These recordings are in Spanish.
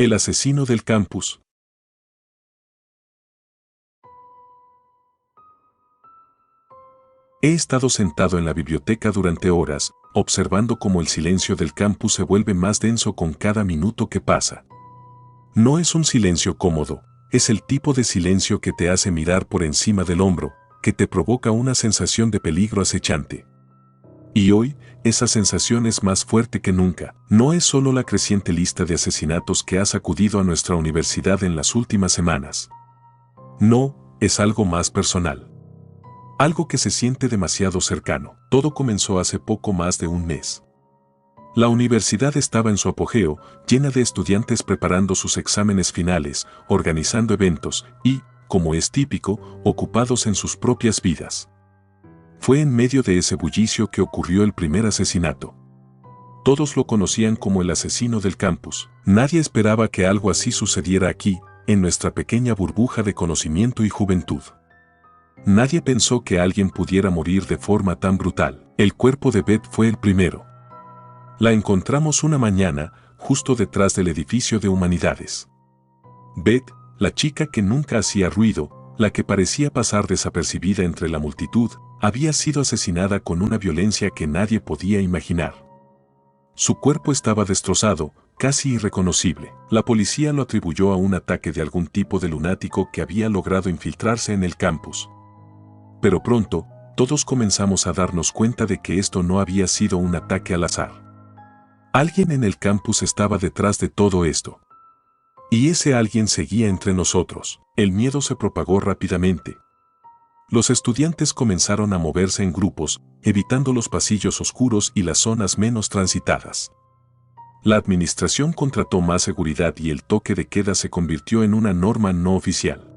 El asesino del campus. He estado sentado en la biblioteca durante horas, observando cómo el silencio del campus se vuelve más denso con cada minuto que pasa. No es un silencio cómodo, es el tipo de silencio que te hace mirar por encima del hombro, que te provoca una sensación de peligro acechante. Y hoy, esa sensación es más fuerte que nunca. No es solo la creciente lista de asesinatos que ha sacudido a nuestra universidad en las últimas semanas. No, es algo más personal. Algo que se siente demasiado cercano. Todo comenzó hace poco más de un mes. La universidad estaba en su apogeo, llena de estudiantes preparando sus exámenes finales, organizando eventos y, como es típico, ocupados en sus propias vidas. Fue en medio de ese bullicio que ocurrió el primer asesinato. Todos lo conocían como el asesino del campus. Nadie esperaba que algo así sucediera aquí, en nuestra pequeña burbuja de conocimiento y juventud. Nadie pensó que alguien pudiera morir de forma tan brutal. El cuerpo de Beth fue el primero. La encontramos una mañana, justo detrás del edificio de humanidades. Beth, la chica que nunca hacía ruido, la que parecía pasar desapercibida entre la multitud, había sido asesinada con una violencia que nadie podía imaginar. Su cuerpo estaba destrozado, casi irreconocible. La policía lo atribuyó a un ataque de algún tipo de lunático que había logrado infiltrarse en el campus. Pero pronto, todos comenzamos a darnos cuenta de que esto no había sido un ataque al azar. Alguien en el campus estaba detrás de todo esto. Y ese alguien seguía entre nosotros. El miedo se propagó rápidamente. Los estudiantes comenzaron a moverse en grupos, evitando los pasillos oscuros y las zonas menos transitadas. La administración contrató más seguridad y el toque de queda se convirtió en una norma no oficial.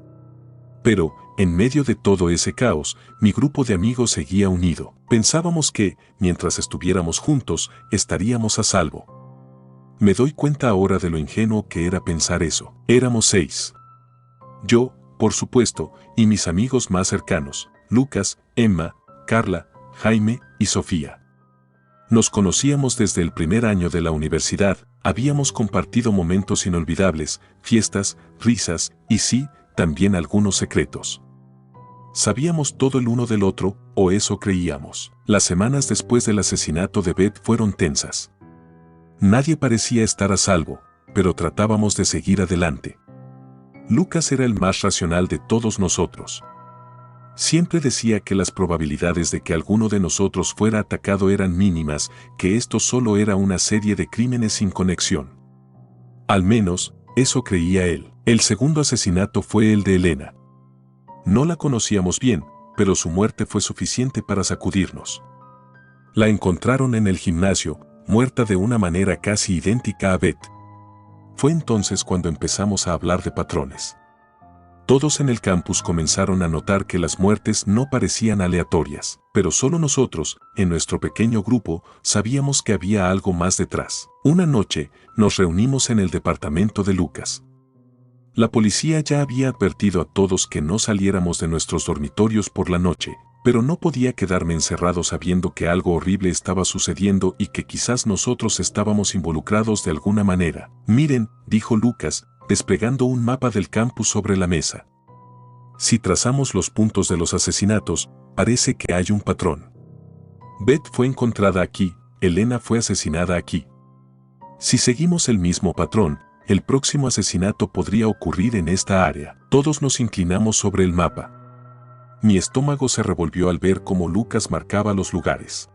Pero, en medio de todo ese caos, mi grupo de amigos seguía unido. Pensábamos que, mientras estuviéramos juntos, estaríamos a salvo. Me doy cuenta ahora de lo ingenuo que era pensar eso. Éramos 6. Yo, por supuesto, y mis amigos más cercanos, Lucas, Emma, Carla, Jaime y Sofía. Nos conocíamos desde el primer año de la universidad, habíamos compartido momentos inolvidables, fiestas, risas y sí, también algunos secretos. Sabíamos todo el uno del otro, o eso creíamos. Las semanas después del asesinato de Beth fueron tensas. Nadie parecía estar a salvo, pero tratábamos de seguir adelante. Lucas era el más racional de todos nosotros. Siempre decía que las probabilidades de que alguno de nosotros fuera atacado eran mínimas, que esto solo era una serie de crímenes sin conexión. Al menos, eso creía él. El segundo asesinato fue el de Elena. No la conocíamos bien, pero su muerte fue suficiente para sacudirnos. La encontraron en el gimnasio, muerta de una manera casi idéntica a Beth. Fue entonces cuando empezamos a hablar de patrones. Todos en el campus comenzaron a notar que las muertes no parecían aleatorias, pero solo nosotros, en nuestro pequeño grupo, sabíamos que había algo más detrás. Una noche, nos reunimos en el departamento de Lucas. La policía ya había advertido a todos que no saliéramos de nuestros dormitorios por la noche, pero no podía quedarme encerrado sabiendo que algo horrible estaba sucediendo y que quizás nosotros estábamos involucrados de alguna manera. Miren, dijo Lucas, desplegando un mapa del campus sobre la mesa. Si trazamos los puntos de los asesinatos, parece que hay un patrón. Beth fue encontrada aquí, Elena fue asesinada aquí. Si seguimos el mismo patrón, el próximo asesinato podría ocurrir en esta área. Todos nos inclinamos sobre el mapa. Mi estómago se revolvió al ver cómo Lucas marcaba los lugares.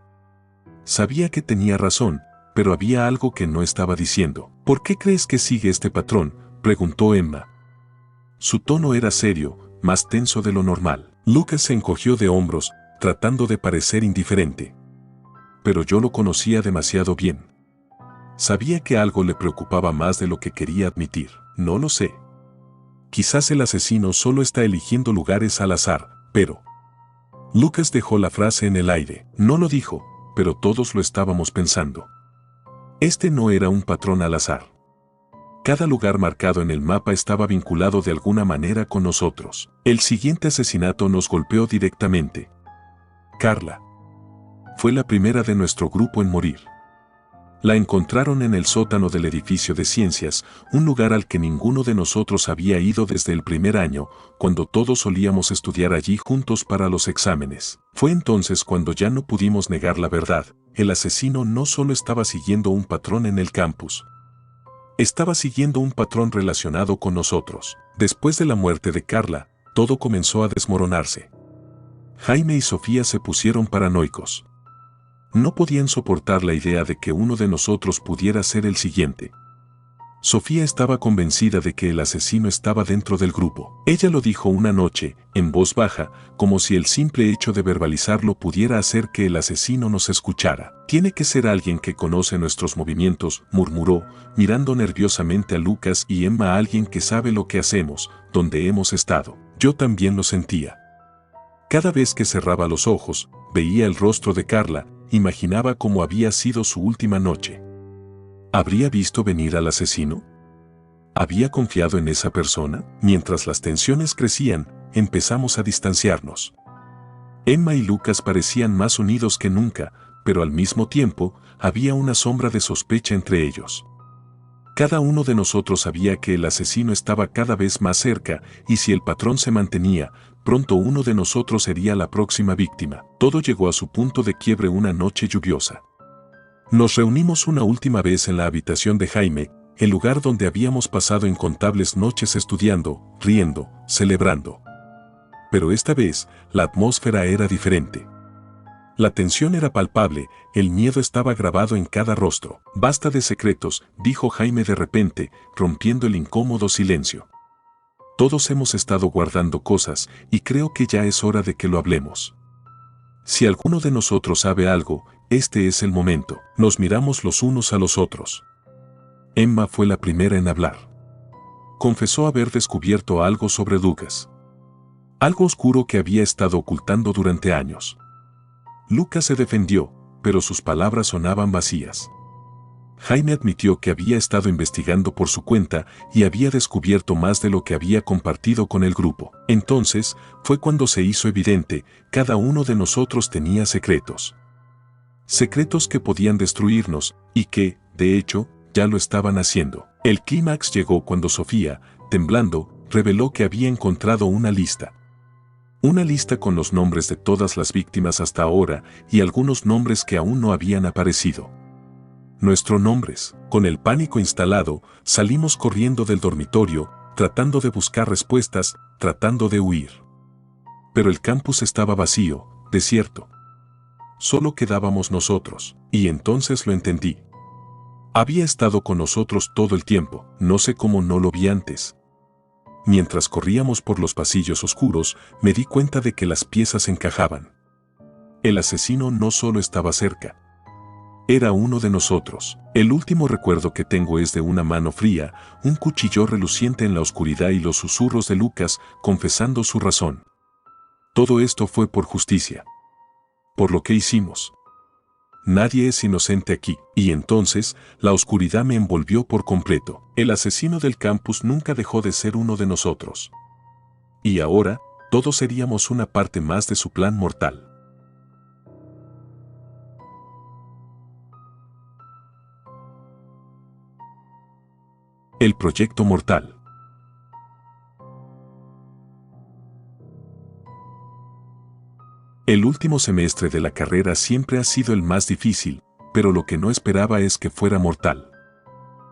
Sabía que tenía razón, pero había algo que no estaba diciendo. ¿Por qué crees que sigue este patrón?, preguntó Emma. Su tono era serio, más tenso de lo normal. Lucas se encogió de hombros, tratando de parecer indiferente. Pero yo lo conocía demasiado bien. Sabía que algo le preocupaba más de lo que quería admitir. No lo sé. Quizás el asesino solo está eligiendo lugares al azar, pero... Lucas dejó la frase en el aire. No lo dijo, pero todos lo estábamos pensando. Este no era un patrón al azar. Cada lugar marcado en el mapa estaba vinculado de alguna manera con nosotros. El siguiente asesinato nos golpeó directamente. Carla. Fue la primera de nuestro grupo en morir. La encontraron en el sótano del edificio de ciencias, un lugar al que ninguno de nosotros había ido desde el primer año, cuando todos solíamos estudiar allí juntos para los exámenes. Fue entonces cuando ya no pudimos negar la verdad. El asesino no solo estaba siguiendo un patrón en el campus, estaba siguiendo un patrón relacionado con nosotros. Después de la muerte de Carla, todo comenzó a desmoronarse. Jaime y Sofía se pusieron paranoicos. No podían soportar la idea de que uno de nosotros pudiera ser el siguiente. Sofía estaba convencida de que el asesino estaba dentro del grupo. Ella lo dijo una noche, en voz baja, como si el simple hecho de verbalizarlo pudiera hacer que el asesino nos escuchara. «Tiene que ser alguien que conoce nuestros movimientos», murmuró, mirando nerviosamente a Lucas y Emma, alguien que sabe lo que hacemos, dónde hemos estado. Yo también lo sentía. Cada vez que cerraba los ojos, veía el rostro de Carla, imaginaba cómo había sido su última noche. ¿Habría visto venir al asesino? ¿Había confiado en esa persona? Mientras las tensiones crecían, empezamos a distanciarnos. Emma y Lucas parecían más unidos que nunca, pero al mismo tiempo, había una sombra de sospecha entre ellos. Cada uno de nosotros sabía que el asesino estaba cada vez más cerca, y si el patrón se mantenía, pronto uno de nosotros sería la próxima víctima. Todo llegó a su punto de quiebre una noche lluviosa. Nos reunimos una última vez en la habitación de Jaime, el lugar donde habíamos pasado incontables noches estudiando, riendo, celebrando. Pero esta vez, la atmósfera era diferente. La tensión era palpable, el miedo estaba grabado en cada rostro. «Basta de secretos», dijo Jaime de repente, rompiendo el incómodo silencio. «Todos hemos estado guardando cosas, y creo que ya es hora de que lo hablemos. Si alguno de nosotros sabe algo, este es el momento». Nos miramos los unos a los otros. Emma fue la primera en hablar. Confesó haber descubierto algo sobre Lucas. Algo oscuro que había estado ocultando durante años. Lucas se defendió, pero sus palabras sonaban vacías. Jaime admitió que había estado investigando por su cuenta y había descubierto más de lo que había compartido con el grupo. Entonces, fue cuando se hizo evidente, cada uno de nosotros tenía secretos. Secretos que podían destruirnos, y que, de hecho, ya lo estaban haciendo. El clímax llegó cuando Sofía, temblando, reveló que había encontrado una lista. Una lista con los nombres de todas las víctimas hasta ahora y algunos nombres que aún no habían aparecido. Nuestros nombres. Con el pánico instalado, salimos corriendo del dormitorio, tratando de buscar respuestas, tratando de huir. Pero el campus estaba vacío, desierto. Solo quedábamos nosotros, y entonces lo entendí. Había estado con nosotros todo el tiempo, no sé cómo no lo vi antes. Mientras corríamos por los pasillos oscuros, me di cuenta de que las piezas encajaban. El asesino no solo estaba cerca. Era uno de nosotros. El último recuerdo que tengo es de una mano fría, un cuchillo reluciente en la oscuridad y los susurros de Lucas confesando su razón. Todo esto fue por justicia. Por lo que hicimos. Nadie es inocente aquí. Y entonces, la oscuridad me envolvió por completo. El asesino del campus nunca dejó de ser uno de nosotros. Y ahora, todos seríamos una parte más de su plan mortal. El proyecto mortal. El último semestre de la carrera siempre ha sido el más difícil, pero lo que no esperaba es que fuera mortal.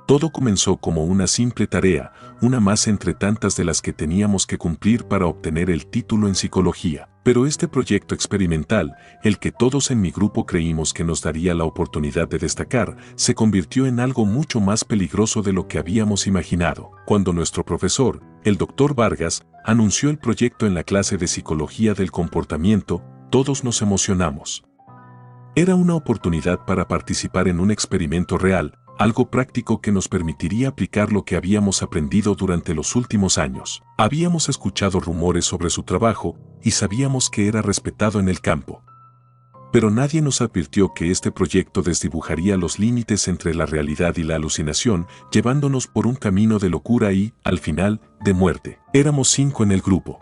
Todo comenzó como una simple tarea, una más entre tantas de las que teníamos que cumplir para obtener el título en psicología. Pero este proyecto experimental, el que todos en mi grupo creímos que nos daría la oportunidad de destacar, se convirtió en algo mucho más peligroso de lo que habíamos imaginado. Cuando nuestro profesor, el Dr. Vargas, anunció el proyecto en la clase de psicología del comportamiento, todos nos emocionamos. Era una oportunidad para participar en un experimento real, algo práctico que nos permitiría aplicar lo que habíamos aprendido durante los últimos años. Habíamos escuchado rumores sobre su trabajo y sabíamos que era respetado en el campo. Pero nadie nos advirtió que este proyecto desdibujaría los límites entre la realidad y la alucinación, llevándonos por un camino de locura y, al final, de muerte. Éramos 5 en el grupo.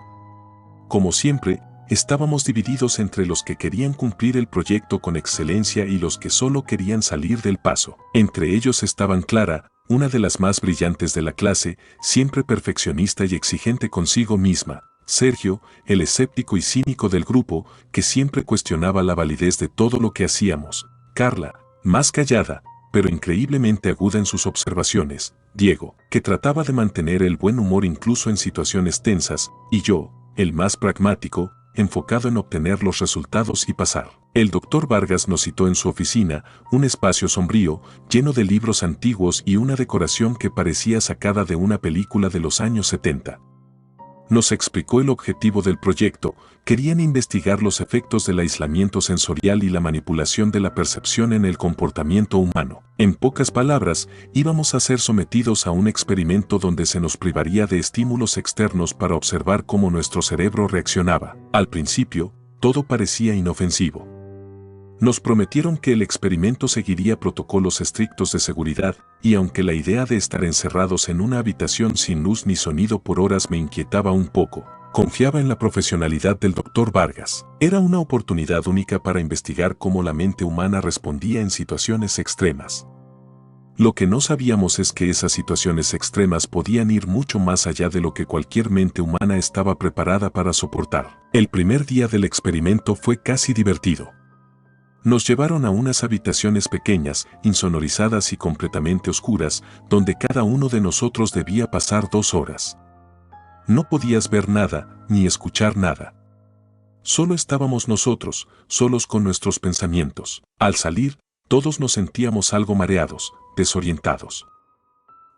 Como siempre, estábamos divididos entre los que querían cumplir el proyecto con excelencia y los que solo querían salir del paso. Entre ellos estaban Clara, una de las más brillantes de la clase, siempre perfeccionista y exigente consigo misma; Sergio, el escéptico y cínico del grupo, que siempre cuestionaba la validez de todo lo que hacíamos; Carla, más callada, pero increíblemente aguda en sus observaciones; Diego, que trataba de mantener el buen humor incluso en situaciones tensas; y yo, el más pragmático, enfocado en obtener los resultados y pasar. El doctor Vargas nos citó en su oficina, un espacio sombrío, lleno de libros antiguos y una decoración que parecía sacada de una película de los años 70. Nos explicó el objetivo del proyecto: querían investigar los efectos del aislamiento sensorial y la manipulación de la percepción en el comportamiento humano. En pocas palabras, íbamos a ser sometidos a un experimento donde se nos privaría de estímulos externos para observar cómo nuestro cerebro reaccionaba. Al principio, todo parecía inofensivo. Nos prometieron que el experimento seguiría protocolos estrictos de seguridad, y aunque la idea de estar encerrados en una habitación sin luz ni sonido por horas me inquietaba un poco, confiaba en la profesionalidad del doctor Vargas. Era una oportunidad única para investigar cómo la mente humana respondía en situaciones extremas. Lo que no sabíamos es que esas situaciones extremas podían ir mucho más allá de lo que cualquier mente humana estaba preparada para soportar. El primer día del experimento fue casi divertido. Nos llevaron a unas habitaciones pequeñas, insonorizadas y completamente oscuras, donde cada uno de nosotros debía pasar 2 horas. No podías ver nada, ni escuchar nada. Solo estábamos nosotros, solos con nuestros pensamientos. Al salir, todos nos sentíamos algo mareados, desorientados.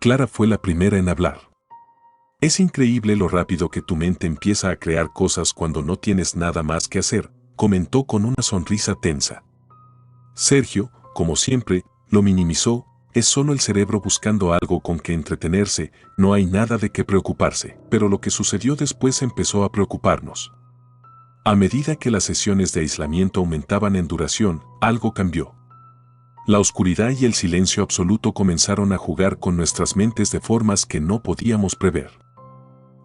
Clara fue la primera en hablar. Es increíble lo rápido que tu mente empieza a crear cosas cuando no tienes nada más que hacer, comentó con una sonrisa tensa. Sergio, como siempre, lo minimizó: es solo el cerebro buscando algo con que entretenerse, no hay nada de qué preocuparse. Pero lo que sucedió después empezó a preocuparnos. A medida que las sesiones de aislamiento aumentaban en duración, algo cambió. La oscuridad y el silencio absoluto comenzaron a jugar con nuestras mentes de formas que no podíamos prever.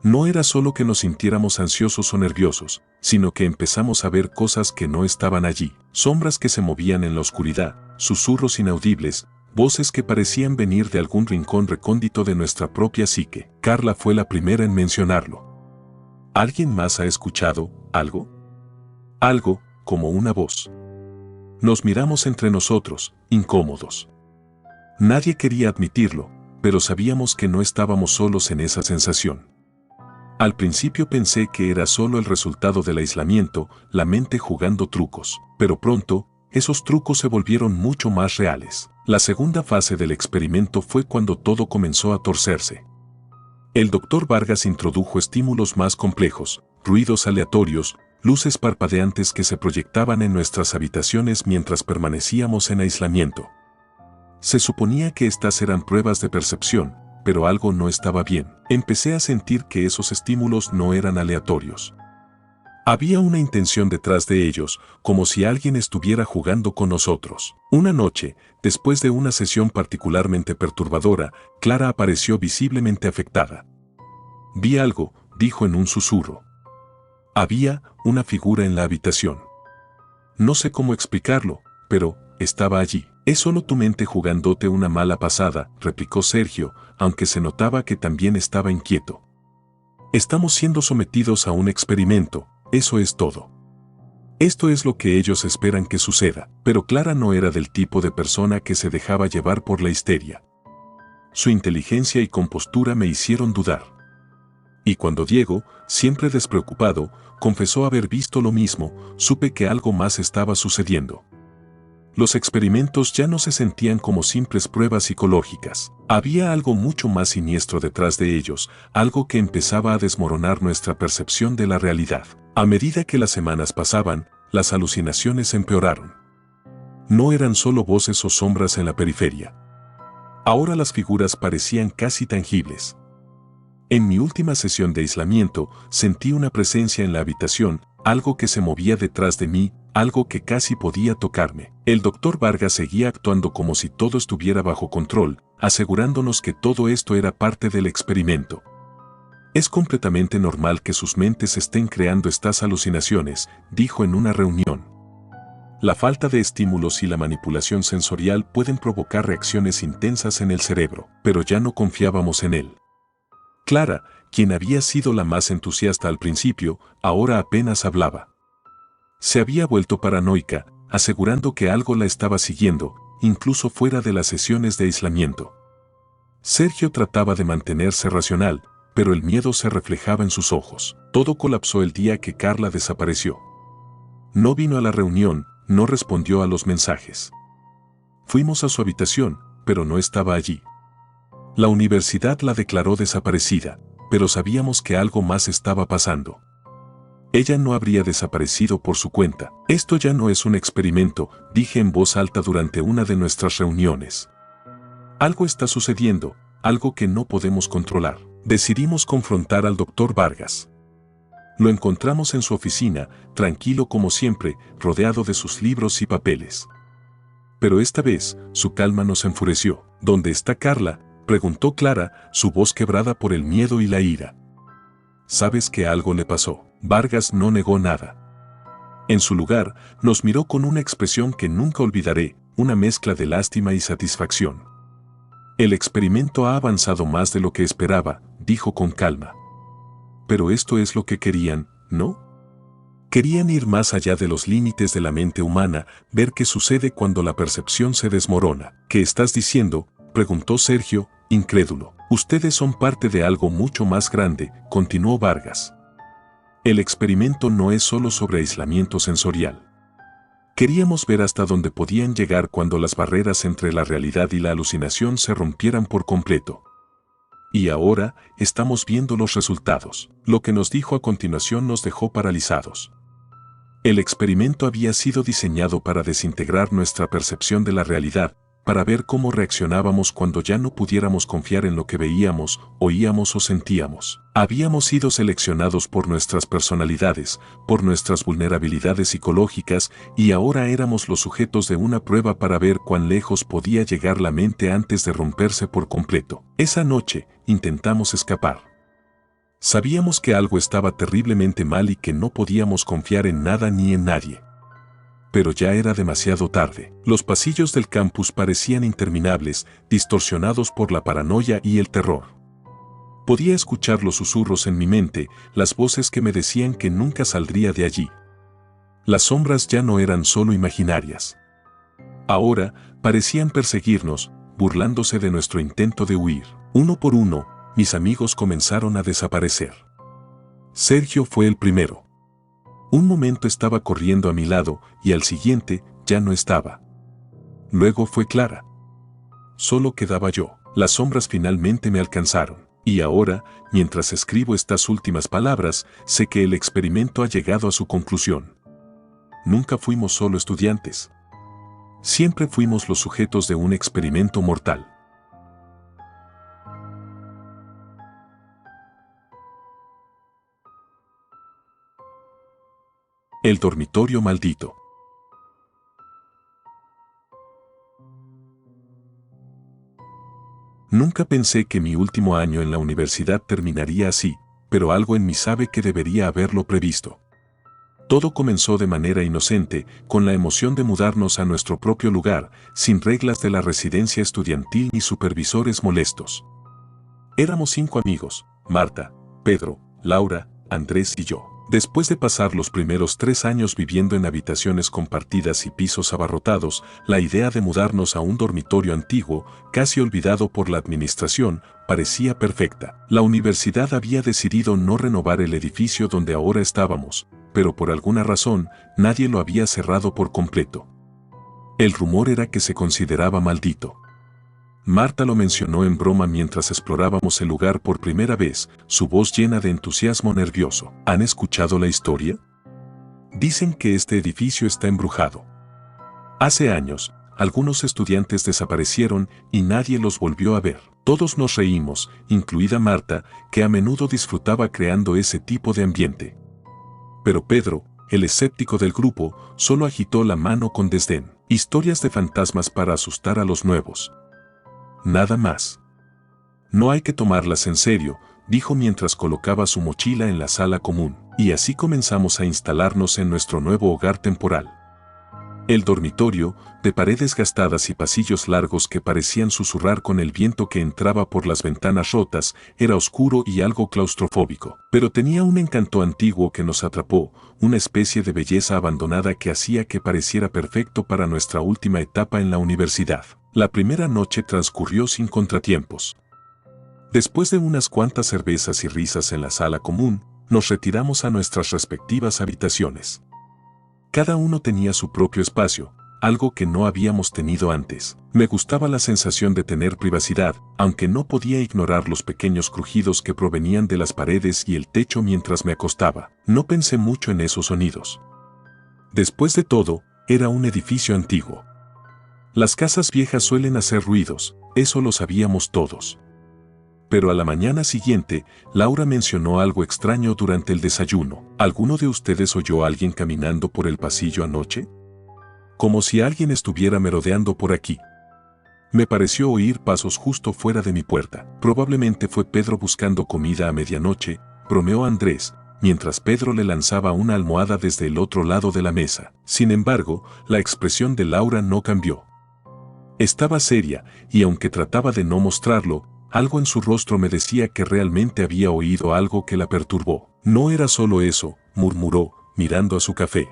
No era solo que nos sintiéramos ansiosos o nerviosos, sino que empezamos a ver cosas que no estaban allí: sombras que se movían en la oscuridad, susurros inaudibles, voces que parecían venir de algún rincón recóndito de nuestra propia psique. Carla fue la primera en mencionarlo. ¿Alguien más ha escuchado algo? Algo, como una voz. Nos miramos entre nosotros, incómodos. Nadie quería admitirlo, pero sabíamos que no estábamos solos en esa sensación. Al principio pensé que era solo el resultado del aislamiento, la mente jugando trucos, pero pronto, esos trucos se volvieron mucho más reales. La segunda fase del experimento fue cuando todo comenzó a torcerse. El doctor Vargas introdujo estímulos más complejos, ruidos aleatorios, luces parpadeantes que se proyectaban en nuestras habitaciones mientras permanecíamos en aislamiento. Se suponía que estas eran pruebas de percepción, pero algo no estaba bien. Empecé a sentir que esos estímulos no eran aleatorios. Había una intención detrás de ellos, como si alguien estuviera jugando con nosotros. Una noche, después de una sesión particularmente perturbadora, Clara apareció visiblemente afectada. Vi algo, dijo en un susurro. Había una figura en la habitación. No sé cómo explicarlo, pero estaba allí. Es solo tu mente jugándote una mala pasada, replicó Sergio, aunque se notaba que también estaba inquieto. Estamos siendo sometidos a un experimento, eso es todo. Esto es lo que ellos esperan que suceda, pero Clara no era del tipo de persona que se dejaba llevar por la histeria. Su inteligencia y compostura me hicieron dudar. Y cuando Diego, siempre despreocupado, confesó haber visto lo mismo, supe que algo más estaba sucediendo. Los experimentos ya no se sentían como simples pruebas psicológicas. Había algo mucho más siniestro detrás de ellos, algo que empezaba a desmoronar nuestra percepción de la realidad. A medida que las semanas pasaban, las alucinaciones empeoraron. No eran solo voces o sombras en la periferia. Ahora las figuras parecían casi tangibles. En mi última sesión de aislamiento, sentí una presencia en la habitación, algo que se movía detrás de mí, algo que casi podía tocarme. El doctor Vargas seguía actuando como si todo estuviera bajo control, asegurándonos que todo esto era parte del experimento. Es completamente normal que sus mentes estén creando estas alucinaciones, dijo en una reunión. La falta de estímulos y la manipulación sensorial pueden provocar reacciones intensas en el cerebro, pero ya no confiábamos en él. Clara, quien había sido la más entusiasta al principio, ahora apenas hablaba. Se había vuelto paranoica, asegurando que algo la estaba siguiendo, incluso fuera de las sesiones de aislamiento. Sergio trataba de mantenerse racional, pero el miedo se reflejaba en sus ojos. Todo colapsó el día que Carla desapareció. No vino a la reunión, no respondió a los mensajes. Fuimos a su habitación, pero no estaba allí. La universidad la declaró desaparecida, pero sabíamos que algo más estaba pasando. Ella no habría desaparecido por su cuenta. Esto ya no es un experimento, dije en voz alta durante una de nuestras reuniones. Algo está sucediendo, algo que no podemos controlar. Decidimos confrontar al doctor Vargas. Lo encontramos en su oficina, tranquilo como siempre, rodeado de sus libros y papeles. Pero esta vez, su calma nos enfureció. ¿Dónde está Carla?, preguntó Clara, su voz quebrada por el miedo y la ira. ¿Sabes que algo le pasó? Vargas no negó nada. En su lugar, nos miró con una expresión que nunca olvidaré, una mezcla de lástima y satisfacción. El experimento ha avanzado más de lo que esperaba, dijo con calma. Pero esto es lo que querían, ¿no? Querían ir más allá de los límites de la mente humana, ver qué sucede cuando la percepción se desmorona. ¿Qué estás diciendo?, preguntó Sergio, incrédulo. Ustedes son parte de algo mucho más grande, continuó Vargas. El experimento no es solo sobre aislamiento sensorial. Queríamos ver hasta dónde podían llegar cuando las barreras entre la realidad y la alucinación se rompieran por completo. Y ahora, estamos viendo los resultados. Lo que nos dijo a continuación nos dejó paralizados. El experimento había sido diseñado para desintegrar nuestra percepción de la realidad, para ver cómo reaccionábamos cuando ya no pudiéramos confiar en lo que veíamos, oíamos o sentíamos. Habíamos sido seleccionados por nuestras personalidades, por nuestras vulnerabilidades psicológicas, y ahora éramos los sujetos de una prueba para ver cuán lejos podía llegar la mente antes de romperse por completo. Esa noche, intentamos escapar. Sabíamos que algo estaba terriblemente mal y que no podíamos confiar en nada ni en nadie. Pero ya era demasiado tarde. Los pasillos del campus parecían interminables, distorsionados por la paranoia y el terror. Podía escuchar los susurros en mi mente, las voces que me decían que nunca saldría de allí. Las sombras ya no eran solo imaginarias. Ahora, parecían perseguirnos, burlándose de nuestro intento de huir. Uno por uno, mis amigos comenzaron a desaparecer. Sergio fue el primero. Un momento estaba corriendo a mi lado y al siguiente ya no estaba. Luego fue Clara. Solo quedaba yo. Las sombras finalmente me alcanzaron. Y ahora, mientras escribo estas últimas palabras, sé que el experimento ha llegado a su conclusión. Nunca fuimos solo estudiantes. Siempre fuimos los sujetos de un experimento mortal. El dormitorio maldito. Nunca pensé que mi último año en la universidad terminaría así, pero algo en mí sabe que debería haberlo previsto. Todo comenzó de manera inocente, con la emoción de mudarnos a nuestro propio lugar, sin reglas de la residencia estudiantil ni supervisores molestos. Éramos 5 amigos: Marta, Pedro, Laura, Andrés y yo. Después de pasar los primeros 3 años viviendo en habitaciones compartidas y pisos abarrotados, la idea de mudarnos a un dormitorio antiguo, casi olvidado por la administración, parecía perfecta. La universidad había decidido no renovar el edificio donde ahora estábamos, pero por alguna razón, nadie lo había cerrado por completo. El rumor era que se consideraba maldito. Marta lo mencionó en broma mientras explorábamos el lugar por primera vez, su voz llena de entusiasmo nervioso. ¿Han escuchado la historia? Dicen que este edificio está embrujado. Hace años, algunos estudiantes desaparecieron y nadie los volvió a ver. Todos nos reímos, incluida Marta, que a menudo disfrutaba creando ese tipo de ambiente. Pero Pedro, el escéptico del grupo, solo agitó la mano con desdén. Historias de fantasmas para asustar a los nuevos. Nada más. No hay que tomarlas en serio, dijo mientras colocaba su mochila en la sala común. Y así comenzamos a instalarnos en nuestro nuevo hogar temporal. El dormitorio, de paredes gastadas y pasillos largos que parecían susurrar con el viento que entraba por las ventanas rotas, era oscuro y algo claustrofóbico. Pero tenía un encanto antiguo que nos atrapó, una especie de belleza abandonada que hacía que pareciera perfecto para nuestra última etapa en la universidad. La primera noche transcurrió sin contratiempos. Después de unas cuantas cervezas y risas en la sala común, nos retiramos a nuestras respectivas habitaciones. Cada uno tenía su propio espacio, algo que no habíamos tenido antes. Me gustaba la sensación de tener privacidad, aunque no podía ignorar los pequeños crujidos que provenían de las paredes y el techo mientras me acostaba. No pensé mucho en esos sonidos. Después de todo, era un edificio antiguo. Las casas viejas suelen hacer ruidos, eso lo sabíamos todos. Pero a la mañana siguiente, Laura mencionó algo extraño durante el desayuno. ¿Alguno de ustedes oyó a alguien caminando por el pasillo anoche? Como si alguien estuviera merodeando por aquí. Me pareció oír pasos justo fuera de mi puerta. Probablemente fue Pedro buscando comida a medianoche, bromeó Andrés, mientras Pedro le lanzaba una almohada desde el otro lado de la mesa. Sin embargo, la expresión de Laura no cambió. Estaba seria, y aunque trataba de no mostrarlo, algo en su rostro me decía que realmente había oído algo que la perturbó. No era solo eso, murmuró, mirando a su café.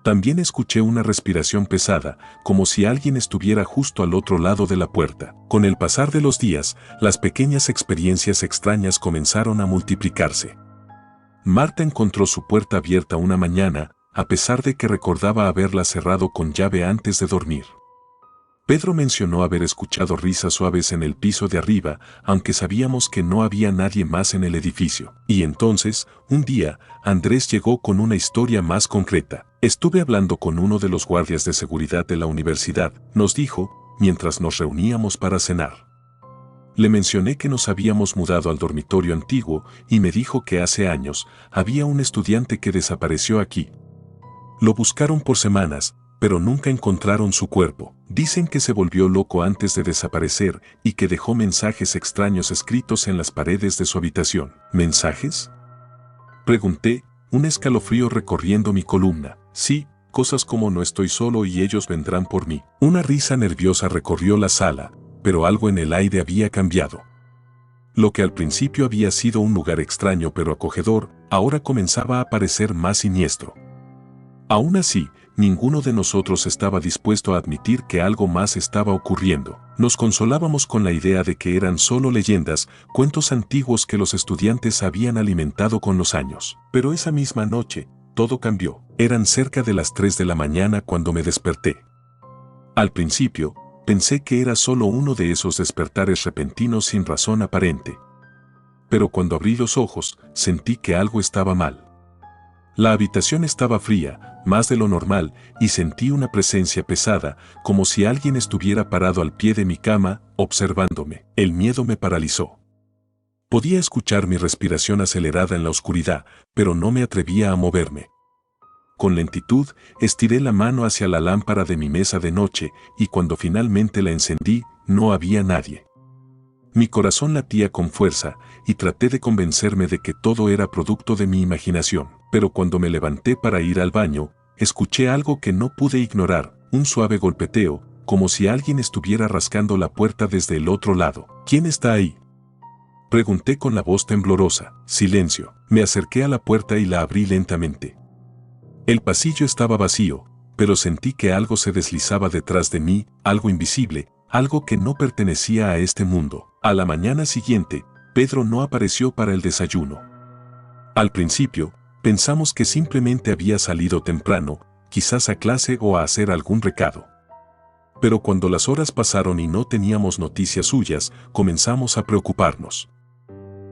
También escuché una respiración pesada, como si alguien estuviera justo al otro lado de la puerta. Con el pasar de los días, las pequeñas experiencias extrañas comenzaron a multiplicarse. Marta encontró su puerta abierta una mañana, a pesar de que recordaba haberla cerrado con llave antes de dormir. Pedro mencionó haber escuchado risas suaves en el piso de arriba, aunque sabíamos que no había nadie más en el edificio. Y entonces, un día, Andrés llegó con una historia más concreta. Estuve hablando con uno de los guardias de seguridad de la universidad, nos dijo, mientras nos reuníamos para cenar. Le mencioné que nos habíamos mudado al dormitorio antiguo y me dijo que hace años había un estudiante que desapareció aquí. Lo buscaron por semanas, pero nunca encontraron su cuerpo. Dicen que se volvió loco antes de desaparecer y que dejó mensajes extraños escritos en las paredes de su habitación. ¿Mensajes?, pregunté, un escalofrío recorriendo mi columna. Sí, cosas como no estoy solo y ellos vendrán por mí. Una risa nerviosa recorrió la sala, pero algo en el aire había cambiado. Lo que al principio había sido un lugar extraño pero acogedor, ahora comenzaba a parecer más siniestro. Aún así, ninguno de nosotros estaba dispuesto a admitir que algo más estaba ocurriendo. Nos consolábamos con la idea de que eran solo leyendas, cuentos antiguos que los estudiantes habían alimentado con los años. Pero esa misma noche, todo cambió. Eran cerca de las 3 de la mañana cuando me desperté. Al principio, pensé que era solo uno de esos despertares repentinos sin razón aparente. Pero cuando abrí los ojos, sentí que algo estaba mal. La habitación estaba fría, más de lo normal, y sentí una presencia pesada, como si alguien estuviera parado al pie de mi cama, observándome. El miedo me paralizó. Podía escuchar mi respiración acelerada en la oscuridad, pero no me atrevía a moverme. Con lentitud, estiré la mano hacia la lámpara de mi mesa de noche, y cuando finalmente la encendí, no había nadie. Mi corazón latía con fuerza, y traté de convencerme de que todo era producto de mi imaginación. Pero cuando me levanté para ir al baño, escuché algo que no pude ignorar, un suave golpeteo, como si alguien estuviera rascando la puerta desde el otro lado. ¿Quién está ahí?, pregunté con la voz temblorosa. Silencio. Me acerqué a la puerta y la abrí lentamente. El pasillo estaba vacío, pero sentí que algo se deslizaba detrás de mí, algo invisible, algo que no pertenecía a este mundo. A la mañana siguiente, Pedro no apareció para el desayuno. Al principio, pensamos que simplemente había salido temprano, quizás a clase o a hacer algún recado. Pero cuando las horas pasaron y no teníamos noticias suyas, comenzamos a preocuparnos.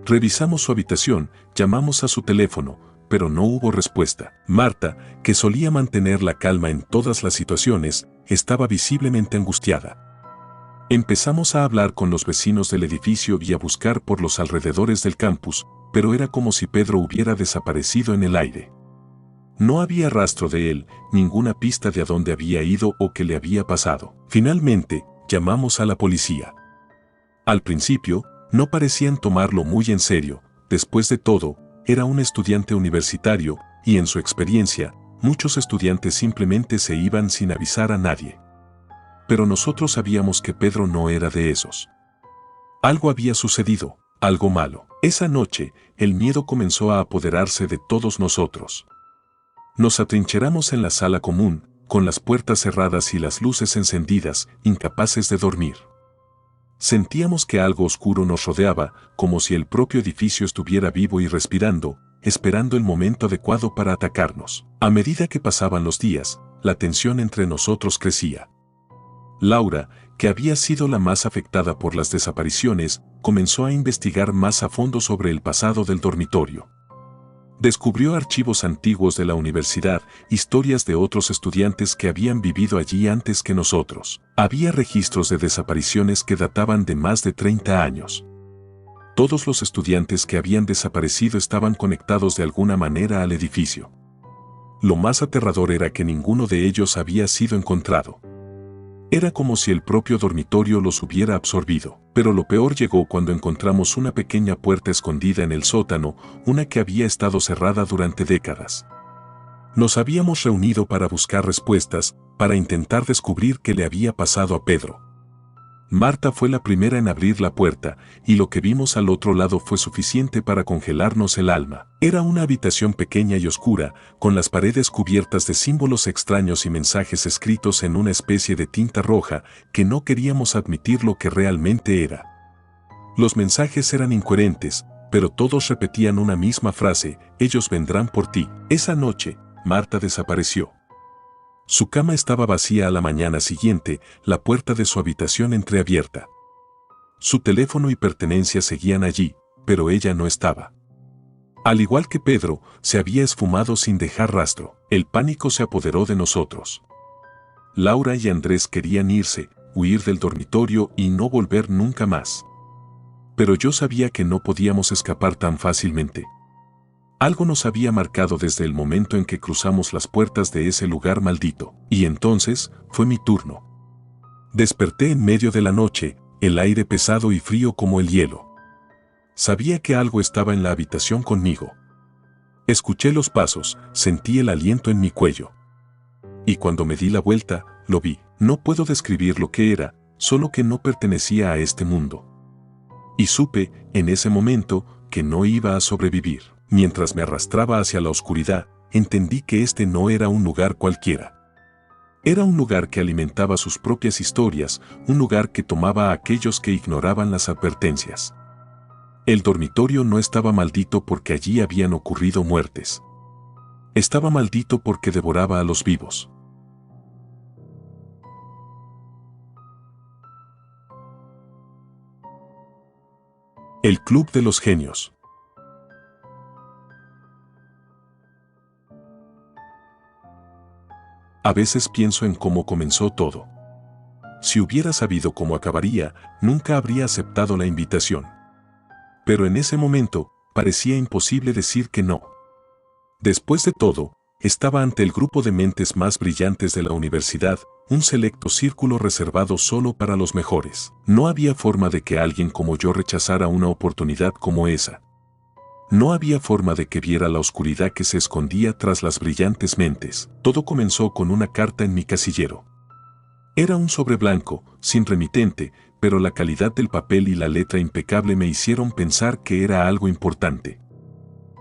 Revisamos su habitación, llamamos a su teléfono, pero no hubo respuesta. Marta, que solía mantener la calma en todas las situaciones, estaba visiblemente angustiada. Empezamos a hablar con los vecinos del edificio y a buscar por los alrededores del campus, pero era como si Pedro hubiera desaparecido en el aire. No había rastro de él, ninguna pista de a dónde había ido o qué le había pasado. Finalmente, llamamos a la policía. Al principio, No parecían tomarlo muy en serio. Después de todo, era un estudiante universitario, y en su experiencia, muchos estudiantes simplemente se iban sin avisar a nadie. Pero nosotros sabíamos que Pedro no era de esos. Algo había sucedido, algo malo. Esa noche, el miedo comenzó a apoderarse de todos nosotros. Nos atrincheramos en la sala común, con las puertas cerradas y las luces encendidas, incapaces de dormir. Sentíamos que algo oscuro nos rodeaba, como si el propio edificio estuviera vivo y respirando, esperando el momento adecuado para atacarnos. A medida que pasaban los días, la tensión entre nosotros crecía. Laura, que había sido la más afectada por las desapariciones, comenzó a investigar más a fondo sobre el pasado del dormitorio. Descubrió archivos antiguos de la universidad, historias de otros estudiantes que habían vivido allí antes que nosotros. Había registros de desapariciones que databan de más de 30 años. Todos los estudiantes que habían desaparecido estaban conectados de alguna manera al edificio. Lo más aterrador era que ninguno de ellos había sido encontrado. Era como si el propio dormitorio los hubiera absorbido. Pero lo peor llegó cuando encontramos una pequeña puerta escondida en el sótano, una que había estado cerrada durante décadas. Nos habíamos reunido para buscar respuestas, para intentar descubrir qué le había pasado a Pedro. Marta fue la primera en abrir la puerta, y lo que vimos al otro lado fue suficiente para congelarnos el alma. Era una habitación pequeña y oscura, con las paredes cubiertas de símbolos extraños y mensajes escritos en una especie de tinta roja que no queríamos admitir lo que realmente era. Los mensajes eran incoherentes, pero todos repetían una misma frase: ellos vendrán por ti. Esa noche, Marta desapareció. Su cama estaba vacía a la mañana siguiente, la puerta de su habitación entreabierta. Su teléfono y pertenencias seguían allí, pero ella no estaba. Al igual que Pedro, se había esfumado sin dejar rastro. El pánico se apoderó de nosotros. Laura y Andrés querían irse, huir del dormitorio y no volver nunca más. Pero yo sabía que no podíamos escapar tan fácilmente. Algo nos había marcado desde el momento en que cruzamos las puertas de ese lugar maldito. Y entonces, fue mi turno. Desperté en medio de la noche, el aire pesado y frío como el hielo. Sabía que algo estaba en la habitación conmigo. Escuché los pasos, sentí el aliento en mi cuello. Y cuando me di la vuelta, lo vi. No puedo describir lo que era, solo que no pertenecía a este mundo. Y supe, en ese momento, que no iba a sobrevivir. Mientras me arrastraba hacia la oscuridad, entendí que este no era un lugar cualquiera. Era un lugar que alimentaba sus propias historias, un lugar que tomaba a aquellos que ignoraban las advertencias. El dormitorio no estaba maldito porque allí habían ocurrido muertes. Estaba maldito porque devoraba a los vivos. El Club de los Genios. A veces pienso en cómo comenzó todo. Si hubiera sabido cómo acabaría, nunca habría aceptado la invitación. Pero en ese momento, parecía imposible decir que no. Después de todo, estaba ante el grupo de mentes más brillantes de la universidad, un selecto círculo reservado solo para los mejores. No había forma de que alguien como yo rechazara una oportunidad como esa. No había forma de que viera la oscuridad que se escondía tras las brillantes mentes. Todo comenzó con una carta en mi casillero. Era un sobre blanco, sin remitente, pero la calidad del papel y la letra impecable me hicieron pensar que era algo importante.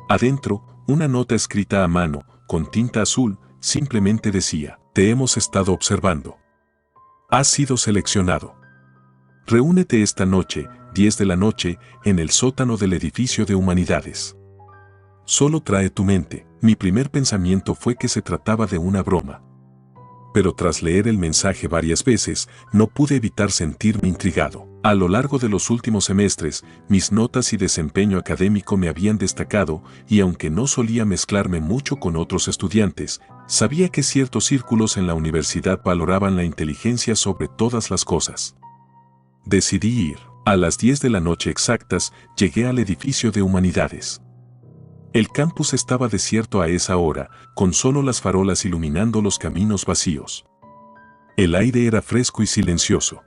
Adentro, una nota escrita a mano, con tinta azul, simplemente decía: te hemos estado observando. Has sido seleccionado. Reúnete esta noche, 10 de la noche, en el sótano del edificio de Humanidades. Solo trae tu mente. Mi primer pensamiento fue que se trataba de una broma. Pero tras leer el mensaje varias veces, no pude evitar sentirme intrigado. A lo largo de los últimos semestres, mis notas y desempeño académico me habían destacado, y aunque no solía mezclarme mucho con otros estudiantes, sabía que ciertos círculos en la universidad valoraban la inteligencia sobre todas las cosas. Decidí ir. A las 10 de la noche exactas, llegué al edificio de Humanidades. El campus estaba desierto a esa hora, con solo las farolas iluminando los caminos vacíos. El aire era fresco y silencioso.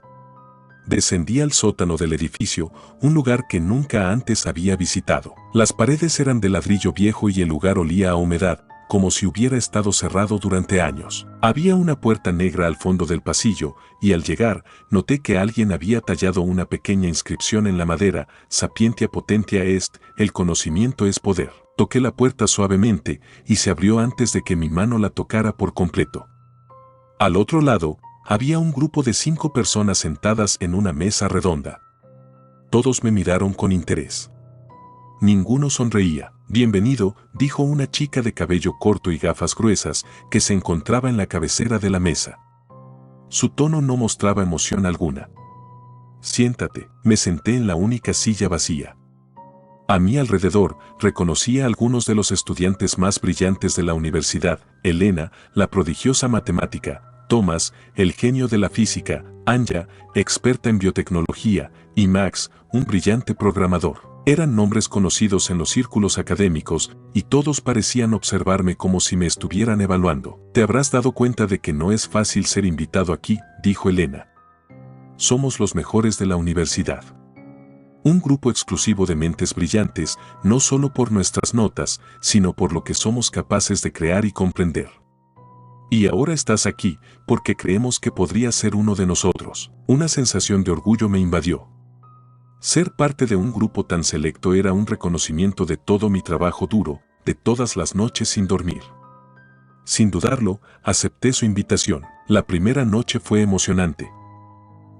Descendí al sótano del edificio, un lugar que nunca antes había visitado. Las paredes eran de ladrillo viejo y el lugar olía a humedad, como si hubiera estado cerrado durante años. Había una puerta negra al fondo del pasillo, y al llegar, noté que alguien había tallado una pequeña inscripción en la madera: Sapientia potentia est, el conocimiento es poder. Toqué la puerta suavemente, y se abrió antes de que mi mano la tocara por completo. Al otro lado, había un grupo de 5 personas sentadas en una mesa redonda. Todos me miraron con interés. Ninguno sonreía. «Bienvenido», dijo una chica de cabello corto y gafas gruesas, que se encontraba en la cabecera de la mesa. Su tono no mostraba emoción alguna. «Siéntate». Me senté en la única silla vacía. A mi alrededor, reconocí a algunos de los estudiantes más brillantes de la universidad: Elena, la prodigiosa matemática; Thomas, el genio de la física; Anja, experta en biotecnología; y Max, un brillante programador. Eran nombres conocidos en los círculos académicos, y todos parecían observarme como si me estuvieran evaluando. «Te habrás dado cuenta de que no es fácil ser invitado aquí», dijo Elena. «Somos los mejores de la universidad. Un grupo exclusivo de mentes brillantes, no solo por nuestras notas, sino por lo que somos capaces de crear y comprender. Y ahora estás aquí, porque creemos que podrías ser uno de nosotros». Una sensación de orgullo me invadió. Ser parte de un grupo tan selecto era un reconocimiento de todo mi trabajo duro, de todas las noches sin dormir. Sin dudarlo, acepté su invitación. La primera noche fue emocionante.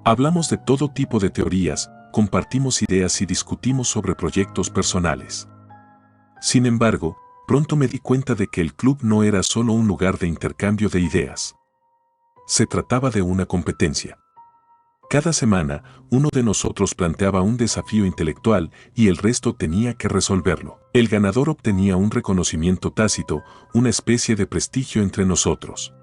Hablamos de todo tipo de teorías, compartimos ideas y discutimos sobre proyectos personales. Sin embargo, pronto me di cuenta de que el club no era solo un lugar de intercambio de ideas. Se trataba de una competencia. Cada semana, uno de nosotros planteaba un desafío intelectual y el resto tenía que resolverlo. El ganador obtenía un reconocimiento tácito, una especie de prestigio entre nosotros.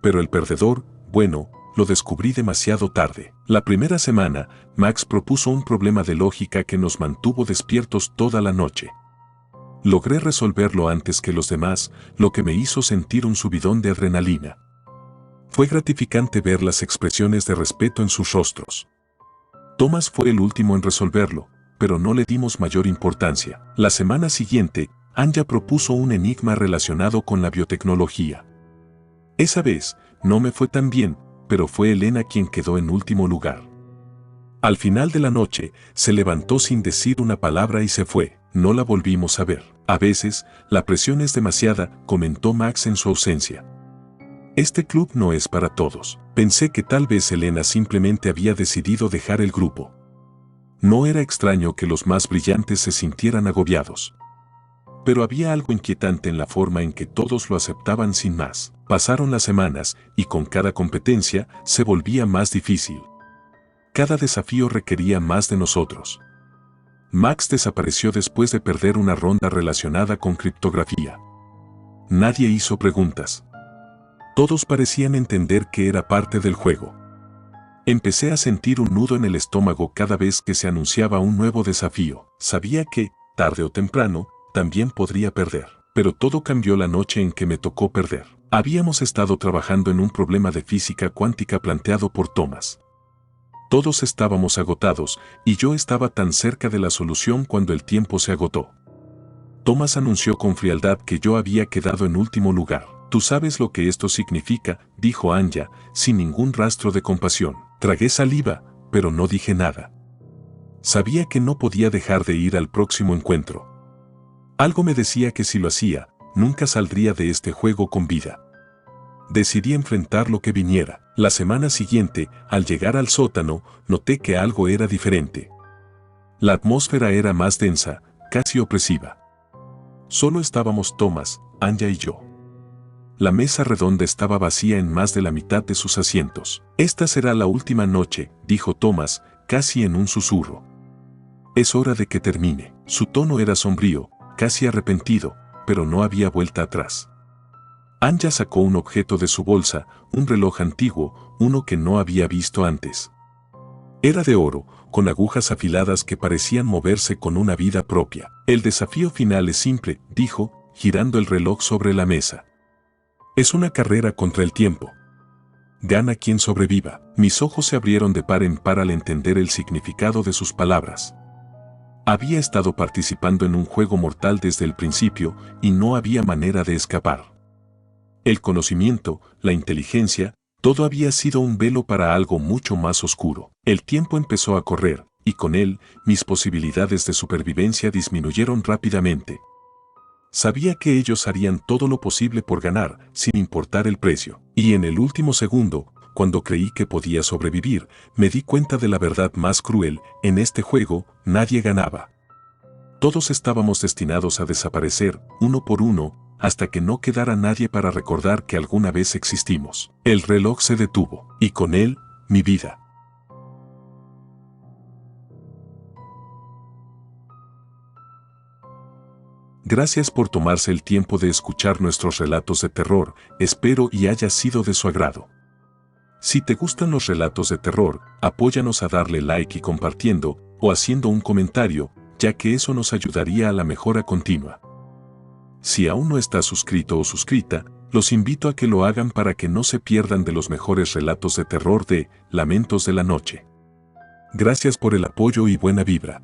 Pero el perdedor, bueno, lo descubrí demasiado tarde. La primera semana, Max propuso un problema de lógica que nos mantuvo despiertos toda la noche. Logré resolverlo antes que los demás, lo que me hizo sentir un subidón de adrenalina. Fue gratificante ver las expresiones de respeto en sus rostros. Thomas fue el último en resolverlo, pero no le dimos mayor importancia. La semana siguiente, Anja propuso un enigma relacionado con la biotecnología. Esa vez, no me fue tan bien, pero fue Elena quien quedó en último lugar. Al final de la noche, se levantó sin decir una palabra y se fue. No la volvimos a ver. «A veces, la presión es demasiada», comentó Max en su ausencia. «Este club no es para todos». Pensé que tal vez Elena simplemente había decidido dejar el grupo. No era extraño que los más brillantes se sintieran agobiados. Pero había algo inquietante en la forma en que todos lo aceptaban sin más. Pasaron las semanas, y con cada competencia, se volvía más difícil. Cada desafío requería más de nosotros. Max desapareció después de perder una ronda relacionada con criptografía. Nadie hizo preguntas. Todos parecían entender que era parte del juego. Empecé a sentir un nudo en el estómago cada vez que se anunciaba un nuevo desafío. Sabía que, tarde o temprano, también podría perder. Pero todo cambió la noche en que me tocó perder. Habíamos estado trabajando en un problema de física cuántica planteado por Thomas. Todos estábamos agotados, y yo estaba tan cerca de la solución cuando el tiempo se agotó. Thomas anunció con frialdad que yo había quedado en último lugar. «Tú sabes lo que esto significa», dijo Anja, sin ningún rastro de compasión. Tragué saliva, pero no dije nada. Sabía que no podía dejar de ir al próximo encuentro. Algo me decía que si lo hacía, nunca saldría de este juego con vida. Decidí enfrentar lo que viniera. La semana siguiente, al llegar al sótano, noté que algo era diferente. La atmósfera era más densa, casi opresiva. Solo estábamos Thomas, Anja y yo. La mesa redonda estaba vacía en más de la mitad de sus asientos. «Esta será la última noche», dijo Thomas, casi en un susurro. «Es hora de que termine». Su tono era sombrío, casi arrepentido, pero no había vuelta atrás. Anja sacó un objeto de su bolsa, un reloj antiguo, uno que no había visto antes. Era de oro, con agujas afiladas que parecían moverse con una vida propia. «El desafío final es simple», dijo, girando el reloj sobre la mesa. «Es una carrera contra el tiempo. Gana quien sobreviva. Mis ojos se abrieron de par en par al entender el significado de sus palabras. Había estado participando en un juego mortal desde el principio y no había manera de escapar. El conocimiento, la inteligencia, todo había sido un velo para algo mucho más oscuro. El tiempo empezó a correr, y con él, mis posibilidades de supervivencia disminuyeron rápidamente. Sabía que ellos harían todo lo posible por ganar, sin importar el precio. Y en el último segundo, cuando creí que podía sobrevivir, me di cuenta de la verdad más cruel: en este juego, nadie ganaba. Todos estábamos destinados a desaparecer, uno por uno, hasta que no quedara nadie para recordar que alguna vez existimos. El reloj se detuvo, y con él, mi vida. Gracias por tomarse el tiempo de escuchar nuestros relatos de terror, espero y haya sido de su agrado. Si te gustan los relatos de terror, apóyanos a darle like y compartiendo, o haciendo un comentario, ya que eso nos ayudaría a la mejora continua. Si aún no estás suscrito o suscrita, los invito a que lo hagan para que no se pierdan de los mejores relatos de terror de Lamentos de la Noche. Gracias por el apoyo y buena vibra.